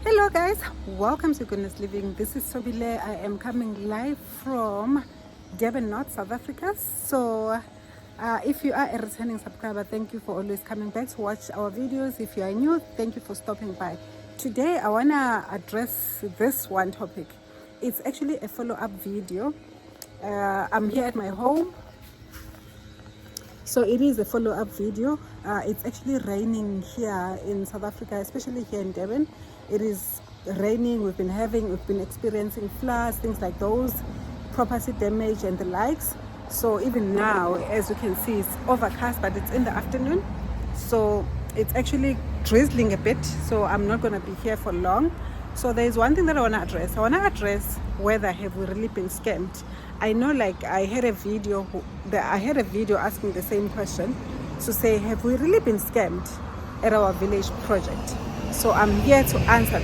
Hello guys, welcome to Goodness Living. This is Sobile. I am coming live from Durban North, South Africa. So if you are a returning subscriber, thank you for always coming back to watch our videos. If you are new, thank you for stopping by. Today I want to address this one topic. It's actually a follow-up video. I'm here at my home. So it is a follow-up video. It's actually raining here in South Africa, especially here in Durban. It is raining. We've been experiencing floods, things like those, property damage and the likes. So even now, as you can see, it's overcast, but it's in the afternoon. So it's actually drizzling a bit. So I'm not going to be here for long. So there's one thing that I want to address. I want to address whether have we really been scammed. I know, like I had a video asking the same question to say, have we really been scammed at our village project? So I'm here to answer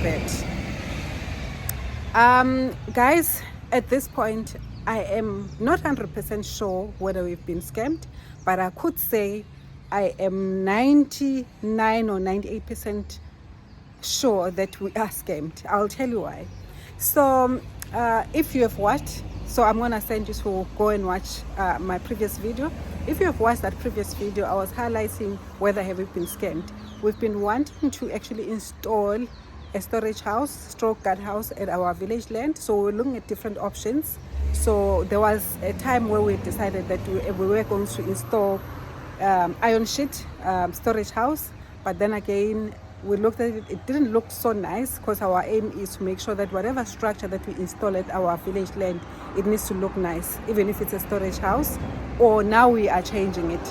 that. Guys, at this point, I am not 100% sure whether we've been scammed, but I could say I am 99 or 98% sure that we are scammed. I'll tell you why. So if you have watched, so I'm gonna send you to go and watch my previous video. If you have watched that previous video, I was highlighting whether have we been scammed. We've been wanting to actually install a storage house, stroke guard house at our village land. So we're looking at different options. So there was a time where we decided that we were going to install iron sheet storage house, but then again we looked at it, it didn't look so nice, because our aim is to make sure that whatever structure that we install at our village land, it needs to look nice, even if it's a storage house, or now we are changing it.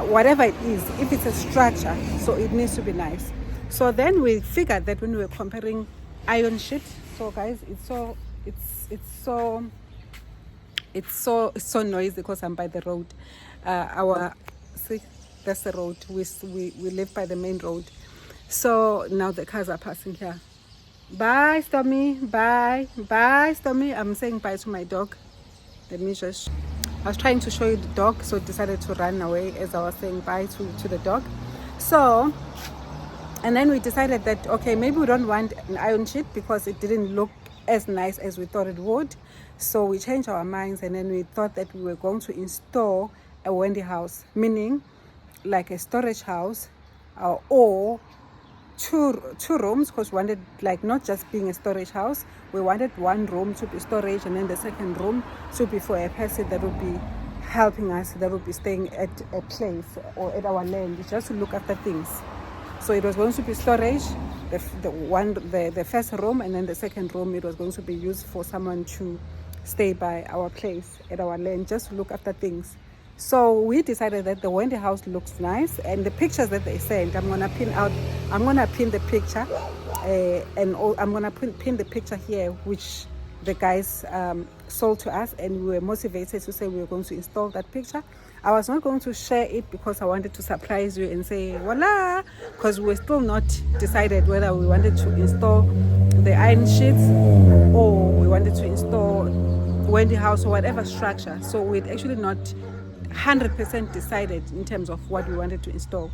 Whatever it is, if it's a structure, so it needs to be nice. So then we figured that when we were comparing iron sheet, so guys, it's so noisy because I'm by the road. See, that's the road. We live by the main road. So now the cars are passing here. Bye, Stormy. Bye. Bye, Stormy. I'm saying bye to my dog. Let me just... I was trying to show you the dog, so decided to run away as I was saying bye to the dog. So, and then we decided that, okay, maybe we don't want an iron sheet because it didn't look as nice as we thought it would. So we changed our minds, and then we thought that we were going to install a Wendy house, meaning like a storage house, or two rooms, because we wanted, like, not just being a storage house, we wanted one room to be storage, and then the second room to be for a person that would be helping us, that would be staying at a place or at our land, just to look after things. So it was going to be storage, the first room, and then the second room, it was going to be used for someone to stay by our place at our land, just to look after things. So we decided that the Wendy house looks nice, and the pictures that they sent, I'm gonna pin the picture, and I'm gonna pin the picture here, which the guys sold to us, and we were motivated to say we were going to install that picture. I was not going to share it because I wanted to surprise you and say voila, because we're still not decided whether we wanted to install the iron sheets or we wanted to install Wendy house or whatever structure. So we'd actually not 100% decided in terms of what we wanted to install.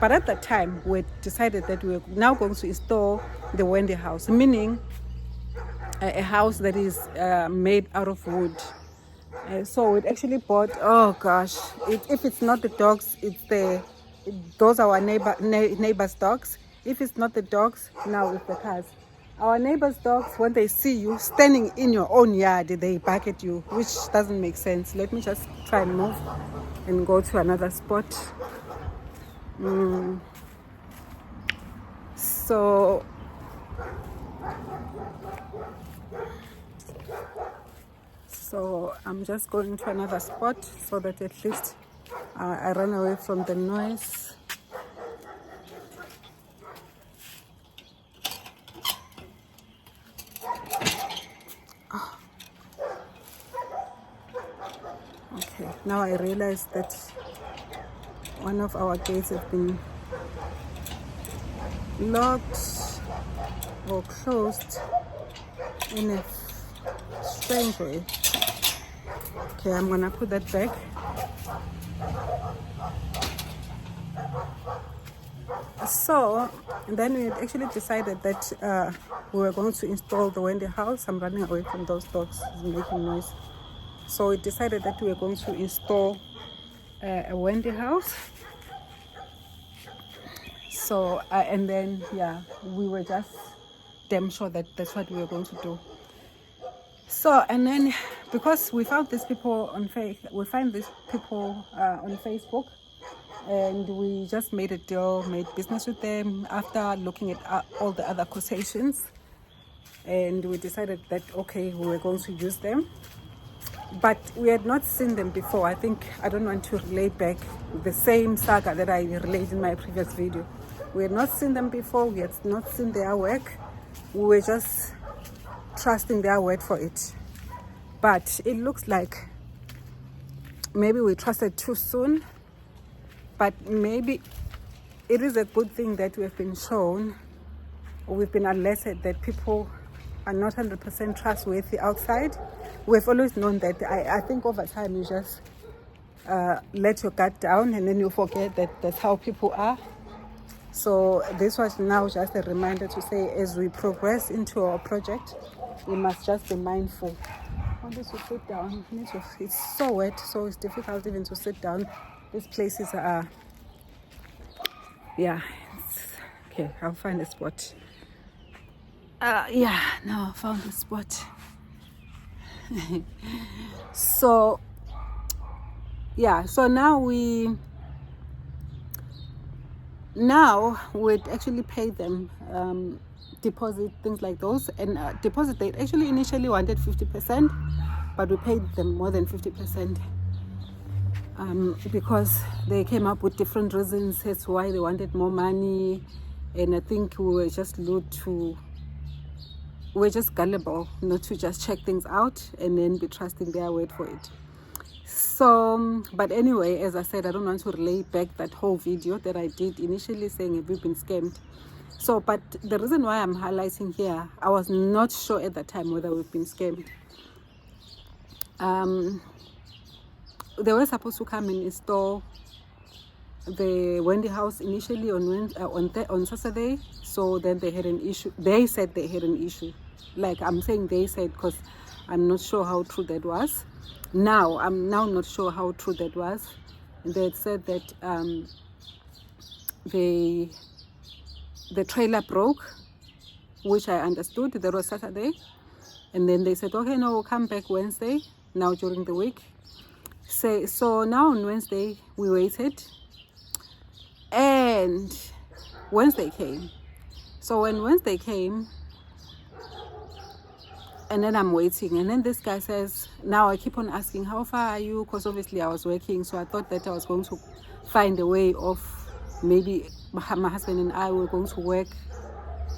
But at that time, we decided that we were now going to install the Wendy house, meaning a house that is made out of wood. So we actually bought, oh gosh, if it's not the dogs, those are our neighbors' dogs. If it's not the dogs, now it's the cars. Our neighbors' dogs, when they see you standing in your own yard, they bark at you, which doesn't make sense. Let me just try and move and go to another spot. So I'm just going to another spot so that at least I run away from the noise. Okay, now I realize that one of our gates has been locked or closed in a strange way. Okay, I'm gonna put that back. So then we had actually decided that we were going to install the Wendy house. I'm running away from those dogs, it's making noise. So we decided that we were going to install a Wendy house. So and then we were just damn sure that that's what we were going to do. So and then because we found these people on on Facebook, and we just made a deal, made business with them after looking at all the other quotations, and we decided that okay, we were going to use them. But we had not seen them before. I don't want to relay back the same saga that I relayed in my previous video. We had not seen them before, we had not seen their work. We were just trusting their word for it. But it looks like maybe we trusted too soon, but maybe it is a good thing that we've been shown, or we've been alerted that people are not 100% trustworthy outside. We've always known that. I think over time you just let your guard down, and then you forget that that's how people are. So this was now just a reminder to say, as we progress into our project, we must just be mindful. How does you sit down? It's so wet, so it's difficult even to sit down. These places are, okay, I'll find a spot. Now I found a spot. So now we'd actually pay them deposit, things like those, and deposit, they actually initially wanted 50%, but we paid them more than 50%, because they came up with different reasons as to why they wanted more money. And I think we were just we're just gullible not to just check things out and then be trusting their word for it. So, but anyway, as I said, I don't want to relay back that whole video that I did initially saying, have we been scammed? So, but the reason why I'm highlighting here, I was not sure at that time whether we've been scammed. They were supposed to come and install the Wendy house initially on Saturday. So then they had an issue. They said they had an issue. Like I'm saying they said, because I'm not sure how true that was. I'm now not sure how true that was. They had said that the trailer broke, which I understood. That was Saturday. And then they said, okay, no, we'll come back Wednesday, now during the week. So now on Wednesday, we waited. And Wednesday came. So when Wednesday came, and then I'm waiting, and then this guy says, now I keep on asking, how far are you? Because obviously I was working, so I thought that I was going to find a way of, maybe my husband and I were going to work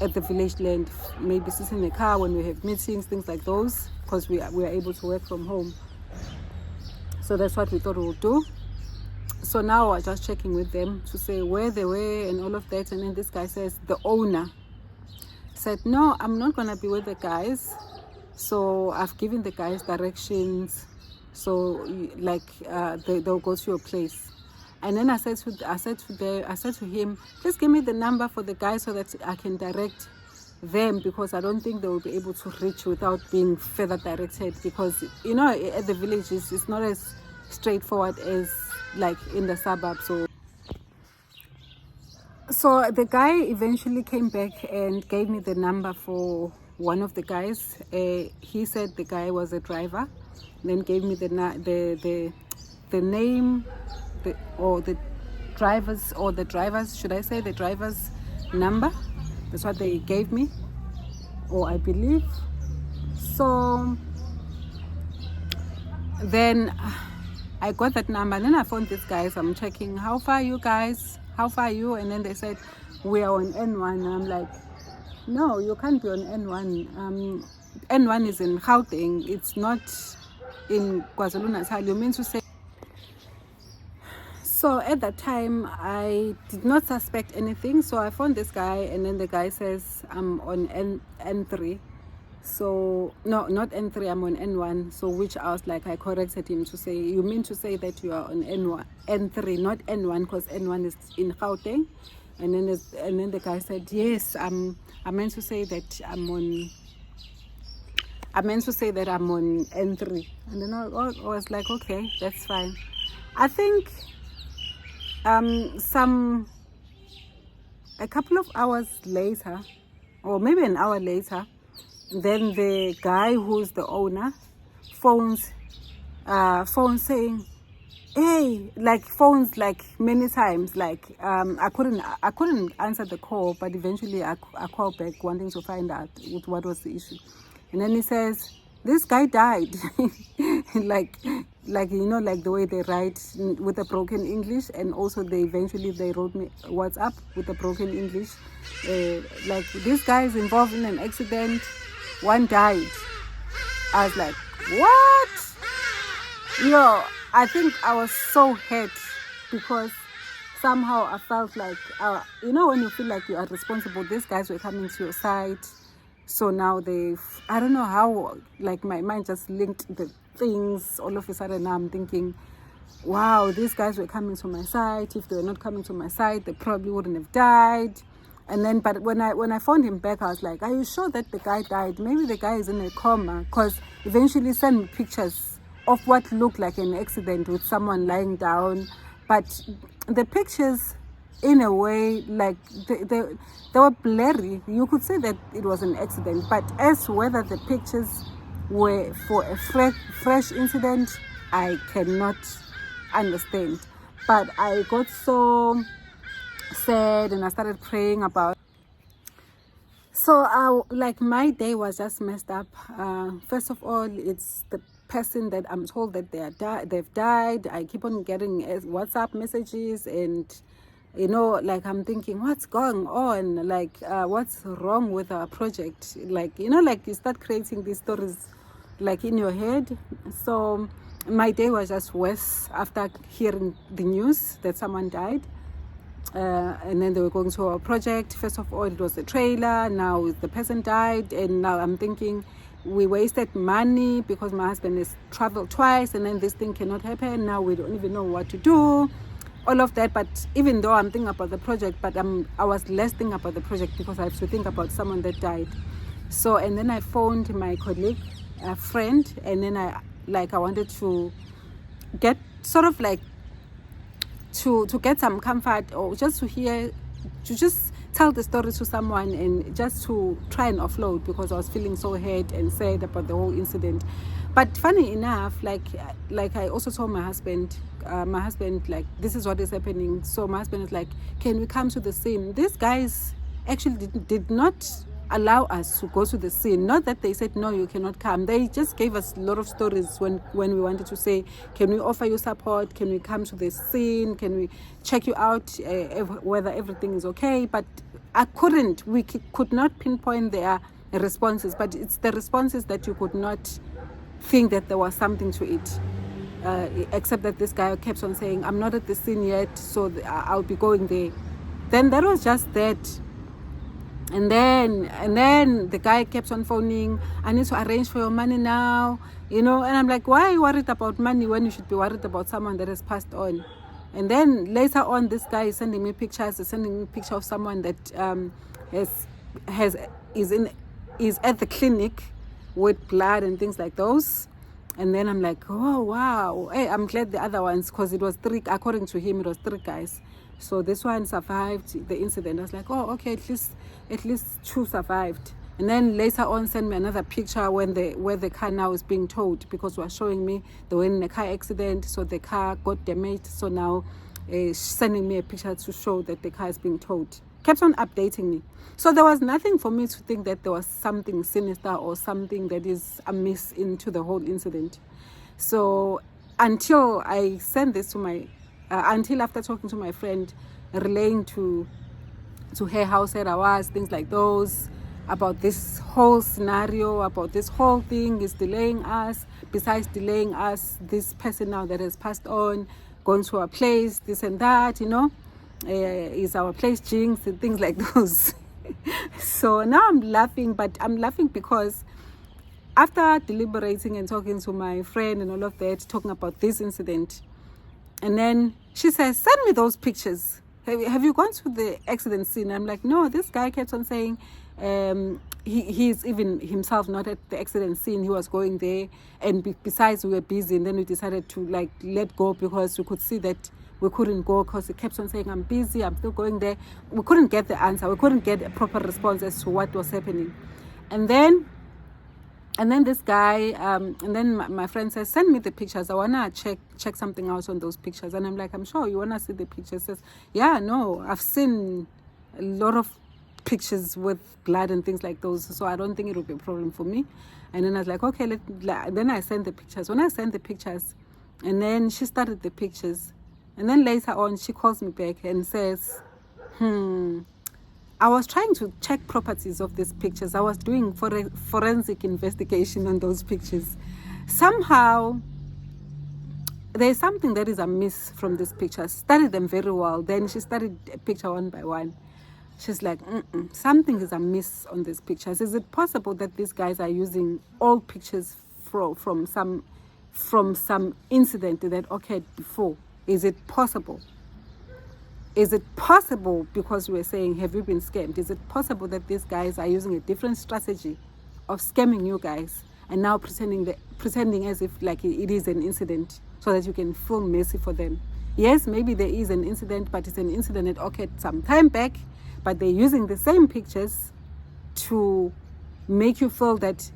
at the village land, maybe sit in the car when we have meetings, things like those, because we are able to work from home. So that's what we thought we would do. So now I was just checking with them to say where they were and all of that. And then this guy says, the owner said, no, I'm not going to be with the guys. So I've given the guys directions. So like they'll go to your place. And then I said to him, please give me the number for the guys so that I can direct them, because I don't think they will be able to reach without being further directed, because you know at the villages it's not as straightforward as like in the suburbs. So the guy eventually came back and gave me the number for one of the guys. He said the guy was a driver, then gave me the name, the driver's number. That's what they gave me, or I believe. So then I got that number, and then I phoned these guys. I'm checking, how far are you guys? How far are you? And then they said, we are on N1. And I'm like, no, you can't be on N1. N1 is in Gauteng. It's not in KwaZulu-Natal. You mean to say? So at that time, I did not suspect anything. So I phoned this guy, and then the guy says, I'm on N3. So no, not N3, I'm on N1. So which I was like, I corrected him to say, you mean to say that you are on N3, not N1, because N1 is in Gauteng. And then the guy said, yes, I meant to say that I'm on N3. And then I was like, okay, that's fine. I think a couple of hours later, or maybe an hour later, then the guy who's the owner phones saying, hey, like phones like many times, like I couldn't answer the call, but eventually I called back wanting to find out what was the issue. And then he says, this guy died. like like the way they write with a broken English, and also they wrote me WhatsApp with a broken English, like this guy is involved in an accident, one died. I was like, what? I think I was so hurt, because somehow I felt like, when you feel like you are responsible, these guys were coming to your side. So now I don't know how, like my mind just linked the things. All of a sudden now I'm thinking, wow, these guys were coming to my side. If they were not coming to my side, they probably wouldn't have died. And then, but when I phoned him back, I was like, are you sure that the guy died? Maybe the guy is in a coma, because eventually sent me pictures of what looked like an accident with someone lying down. But the pictures, in a way, like they were blurry. You could say that it was an accident, but as whether the pictures were for a fresh incident, I cannot understand. But I got so sad, and I started praying about. So like my day was just messed up. First of all, it's the person that I'm told that they've died. I keep on getting WhatsApp messages, and like I'm thinking, what's going on? Like, what's wrong with our project? Like, like you start creating these stories like in your head. So my day was just worse after hearing the news that someone died. And then they were going to our project. First of all, it was the trailer. Now the person died, and now I'm thinking we wasted money because my husband has traveled twice, and then this thing cannot happen. Now we don't even know what to do. All of that. But even though I'm thinking about the project, but I was less thinking about the project because I have to think about someone that died. So, and then I phoned my colleague, a friend, and then I wanted to get sort of like to get some comfort, or just to just tell the story to someone, and just to try and offload, because I was feeling so hurt and sad about the whole incident. But funny enough, like I also told my husband, like, this is what is happening. So my husband is like, can we come to the scene? These guys actually did not allow us to go to the scene. Not that they said, no, you cannot come. They just gave us a lot of stories when we wanted to say, can we offer you support? Can we come to the scene? Can we check you out, whether everything is okay? But we could not pinpoint their responses. But it's the responses that you could not think that there was something to it. Except that this guy kept on saying, I'm not at the scene yet, so I'll be going there. Then that was just that. And then the guy kept on phoning, I need to arrange for your money now, and I'm like, why are you worried about money when you should be worried about someone that has passed on? And then later on, this guy is sending me pictures. He's sending me a picture of someone that is at the clinic with blood and things like those. And then I'm like, oh wow, hey, I'm glad the other ones, because it was 3, according to him, it was 3 guys. So this one survived the incident. I was like, oh, okay, at least 2 survived. And then later on, send me another picture where the car now is being towed, because they were showing me they were in a car accident, so the car got damaged. So now sending me a picture to show that the car is being towed. Kept on updating me. So there was nothing for me to think that there was something sinister or something that is amiss into the whole incident. So until I sent this to until after talking to my friend, relaying to her how sad I was, things like those, about this whole scenario, about this whole thing is delaying us. Besides delaying us, this person now that has passed on, going to our place, this and that, is our place jinxed, and things like those. So now I'm laughing, but I'm laughing because after deliberating and talking to my friend and all of that, talking about this incident, and then she says, send me those pictures. have you gone to the accident scene? I'm like, no, this guy kept on saying he's even himself not at the accident scene. He was going there, and besides we were busy, and then we decided to like let go because we could see that we couldn't go because he kept on saying, I'm busy, I'm still going there. We couldn't get the answer. We couldn't get a proper response as to what was happening. And then this guy, and then my friend says, send me the pictures. I want to check something else on those pictures. And I'm like, I'm sure you want to see the pictures. He says, yeah, no, I've seen a lot of pictures with blood and things like those. So I don't think it will be a problem for me. And then I was like, okay, then I sent the pictures. When I sent the pictures, and then she started the pictures. And then later on, she calls me back and says, I was trying to check properties of these pictures. I was doing forensic investigation on those pictures. Somehow, there's something that is amiss from these pictures. Studied them very well. Then she studied a picture one by one. She's like, something is amiss on these pictures. Is it possible that these guys are using old pictures from some incident that occurred before? Is it possible? Is it possible, because we were saying, have you been scammed? Is it possible that these guys are using a different strategy of scamming you guys and now pretending as if like it is an incident so that you can feel mercy for them? Yes, maybe there is an incident, but it's an incident that occurred some time back, but they're using the same pictures to make you feel that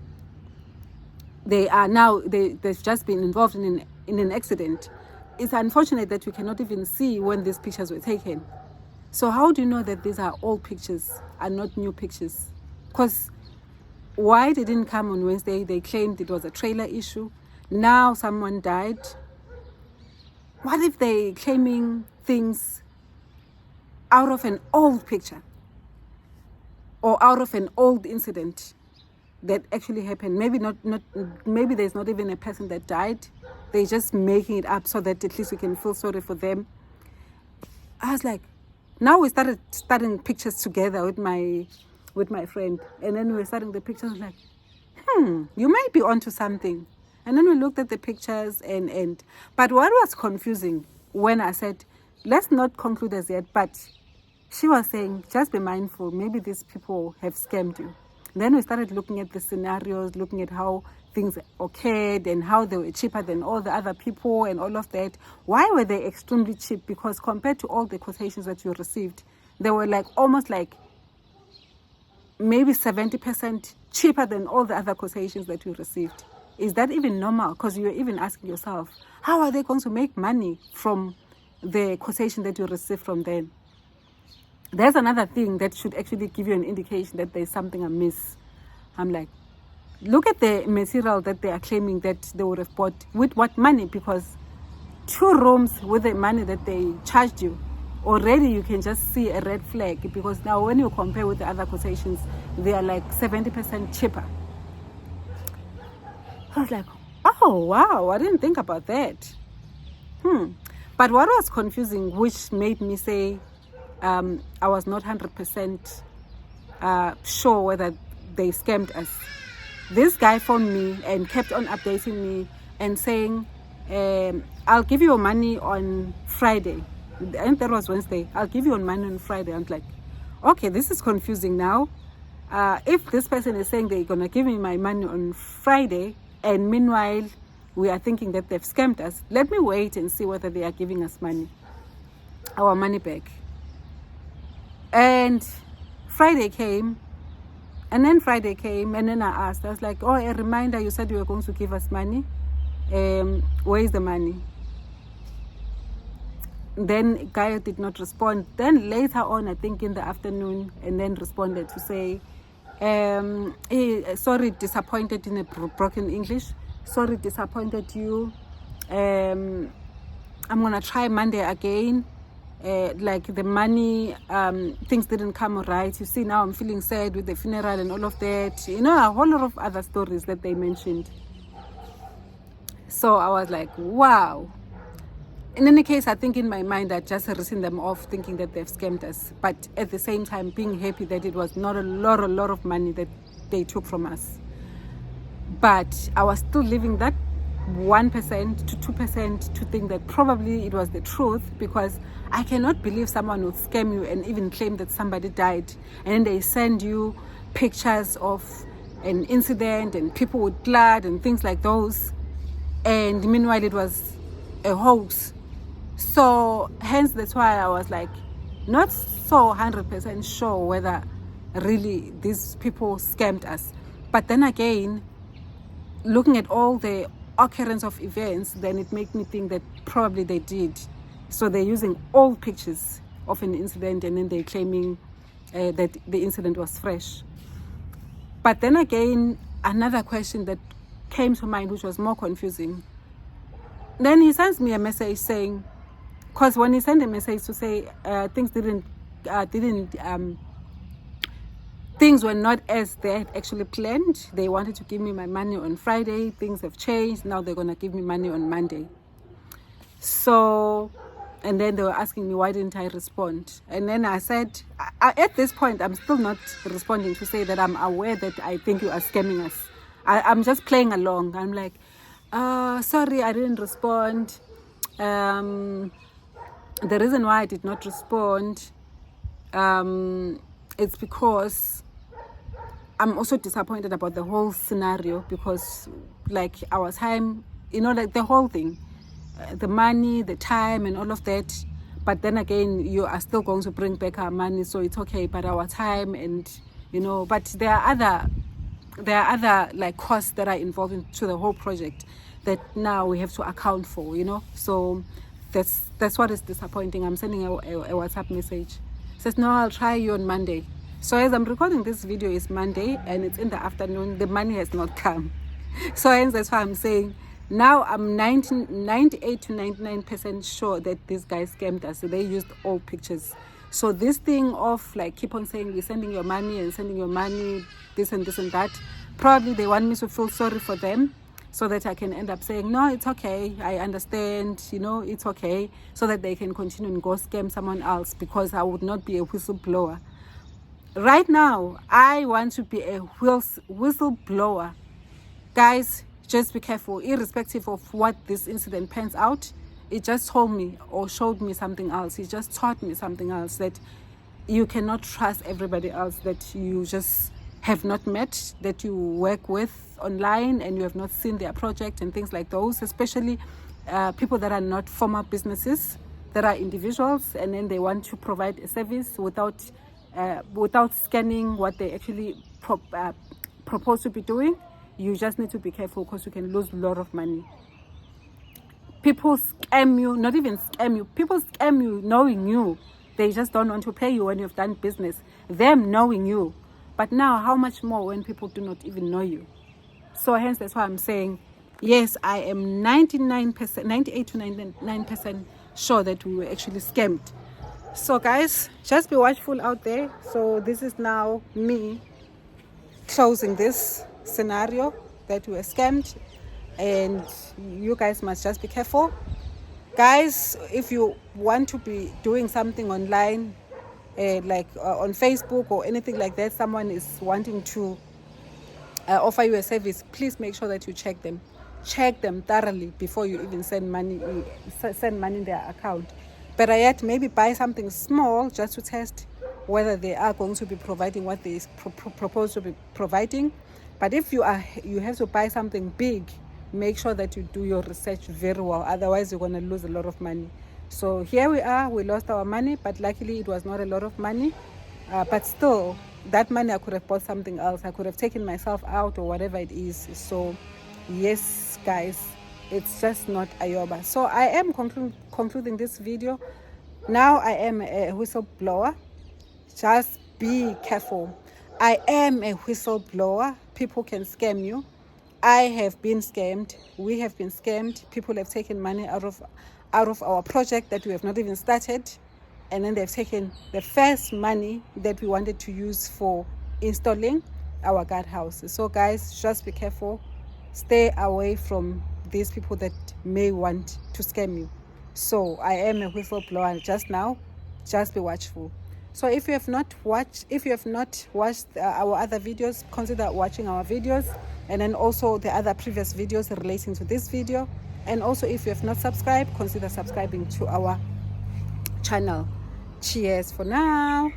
they've just been involved in an accident. It's unfortunate that you cannot even see when these pictures were taken. So how do you know that these are old pictures and not new pictures? Because why they didn't come on Wednesday? They claimed it was a trailer issue. Now someone died. What if they're claiming things out of an old picture or out of an old incident that actually happened? Maybe there's not even a person that died. They're just making it up so that at least we can feel sorry for them. I was like, now we started studying pictures together with my friend, and then we were studying the pictures. I was like, you might be onto something. And then we looked at the pictures but what was confusing when I said, let's not conclude as yet, but she was saying, just be mindful, maybe these people have scammed you. Then we started looking at the scenarios, looking at how things occurred and how they were cheaper than all the other people and all of that. Why were they extremely cheap? Because compared to all the quotations that you received, they were like almost like maybe 70% cheaper than all the other quotations that you received. Is that even normal? Because you're even asking yourself, how are they going to make money from the quotation that you received from them? There's another thing that should actually give you an indication that there's something amiss. I'm like, look at the material that they are claiming that they would have bought with what money? Because 2 rooms with the money that they charged you, already you can just see a red flag, because now when you compare with the other quotations, they are like 70% cheaper. I was like, oh wow, I didn't think about that. But what was confusing, which made me say I was not 100% sure whether they scammed us. This guy phoned me and kept on updating me and saying, I'll give you your money on Friday. And that was Wednesday. I'll give you your money on Friday. I'm like, okay, this is confusing now. If this person is saying they're going to give me my money on Friday, and meanwhile, we are thinking that they've scammed us, let me wait and see whether they are giving us our money back. And Friday came, and then I asked, I was like, oh, a reminder, you said you were going to give us money. Where is the money? Then guy did not respond. Then later on, I think in the afternoon, and then responded to say, sorry, disappointed in a broken English. Sorry, disappointed you. I'm going to try Monday again. Like the money, things didn't come right. You see, now I'm feeling sad with the funeral and all of that. You know, a whole lot of other stories that they mentioned. So I was like, wow. In any case, I think in my mind, I just written them off, thinking that they've scammed us. But at the same time, being happy that it was not a lot of money that they took from us. But I was still living that 1% to 2% to think that probably it was the truth, because I cannot believe someone would scam you and even claim that somebody died, and then they send you pictures of an incident and people with blood and things like those, and meanwhile it was a hoax. So hence that's why I was like not so 100% sure whether really these people scammed us. But then again, looking at all the occurrence of events, then it made me think that probably they did. So they're using old pictures of an incident, and then they're claiming that the incident was fresh. But then again, another question that came to mind, which was more confusing. Then he sends me a message saying, because when he sent a message to say things were not as they had actually planned. They wanted to give me my money on Friday. Things have changed. Now they're going to give me money on Monday. So, and then they were asking me, why didn't I respond? And then I said, at this point, I'm still not responding to say that I'm aware that I think you are scamming us. I'm just playing along. I'm like, sorry, I didn't respond. The reason why I did not respond, it's because I'm also disappointed about the whole scenario, because like our time, like the whole thing, the money, the time and all of that. But then again, you are still going to bring back our money, so it's okay. But our time and, but there are other like costs that are involved into the whole project that now we have to account for, So that's what is disappointing. I'm sending a WhatsApp message. It says, no, I'll try you on Monday. So as I'm recording this video, it's Monday and it's in the afternoon. The money has not come. So hence that's why I'm saying now I'm 98 to 99% sure that these guys scammed us. So they used old pictures. So this thing of like keep on saying we're sending your money and sending your money, this and this and that, probably they want me to feel sorry for them, so that I can end up saying, no, it's okay, I understand, it's okay, so that they can continue and go scam someone else, because I would not be a whistleblower. Right now, I want to be a whistleblower. Guys, just be careful, irrespective of what this incident pans out. It just told me or showed me something else. It just taught me something else, that you cannot trust everybody else that you just have not met, that you work with online and you have not seen their project and things like those, especially people that are not formal businesses, that are individuals, and then they want to provide a service without scanning what they actually propose to be doing. You just need to be careful, because you can lose a lot of money. People scam you, not even scam you, people scam you knowing you. They just don't want to pay you when you've done business, them knowing you. But now, how much more when people do not even know you? So hence, that's why I'm saying, yes, I am 98 to 99% sure that we were actually scammed. So guys, just be watchful out there. So this is now me closing this scenario that we were scammed, and you guys must just be careful. Guys, if you want to be doing something online, like on Facebook or anything like that, someone is wanting to offer you a service, please make sure that you check them thoroughly before you even send money in their account. Better yet, maybe buy something small just to test whether they are going to be providing what they propose to be providing. But if you have to buy something big, make sure that you do your research very well, otherwise you're going to lose a lot of money. So here we are, we lost our money, but luckily it was not a lot of money. But still, that money I could have bought something else. I could have taken myself out or whatever it is. So yes, guys, it's just not Ayoba. So I am concluding this video. Now I am a whistleblower. Just be careful. I am a whistleblower. People can scam you. I have been scammed. We have been scammed. People have taken money out of our project that we have not even started, and then they've taken the first money that we wanted to use for installing our guardhouses. So guys, just be careful. Stay away from these people that may want to scam you. So I am a whistleblower just now. Just be watchful. So if you have not watched our other videos, consider watching our videos, and then also the other previous videos relating to this video. And also if you have not subscribed, consider subscribing to our channel. Cheers for now.